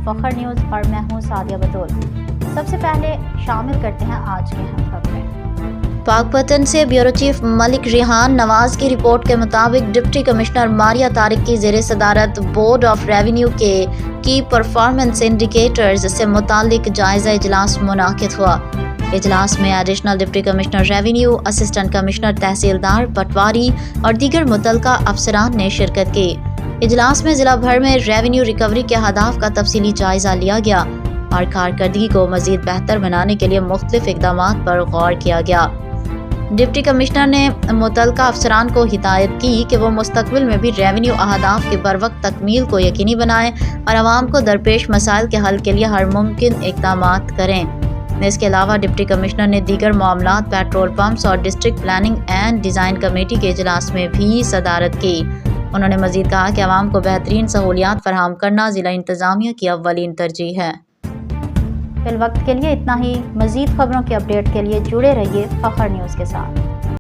فخر نیوز اور میں ہوں سعدیہ بطول۔ سب سے پہلے شامل کرتے ہیں آج کی اہم خبریں۔ پاک پتن سے بیورو چیف ملک ریحان نواز کی رپورٹ کے مطابق ڈپٹی کمشنر ماریہ طارق کی زیر صدارت بورڈ آف ریونیو کے کی پرفارمنس انڈیکیٹرز سے متعلق جائزہ اجلاس منعقد ہوا۔ اجلاس میں additional deputy commissioner revenue, assistant commissioner تحصیلدار، پٹواری اور دیگر متعلقہ افسران نے شرکت کی۔ اجلاس میں ضلع بھر میں ریونیو ریکوری کے اہداف کا تفصیلی جائزہ لیا گیا اور کارکردگی کو مزید بہتر بنانے کے لیے مختلف اقدامات پر غور کیا گیا۔ ڈپٹی کمشنر نے متعلقہ افسران کو ہدایت کی کہ وہ مستقبل میں بھی ریونیو اہداف کی بروقت تکمیل کو یقینی بنائیں اور عوام کو درپیش مسائل کے حل کے لیے ہر ممکن اقدامات کریں۔ اس کے علاوہ ڈپٹی کمشنر نے دیگر معاملات، پیٹرول پمپس اور district planning and design committee کے اجلاس میں بھی صدارت کی۔ انہوں نے مزید کہا کہ عوام کو بہترین سہولیات فراہم کرنا ضلع انتظامیہ کی اولین ترجیح ہے۔ فی الوقت کے لیے اتنا ہی۔ مزید خبروں کے اپڈیٹ کے لیے جڑے رہیے فخر نیوز کے ساتھ۔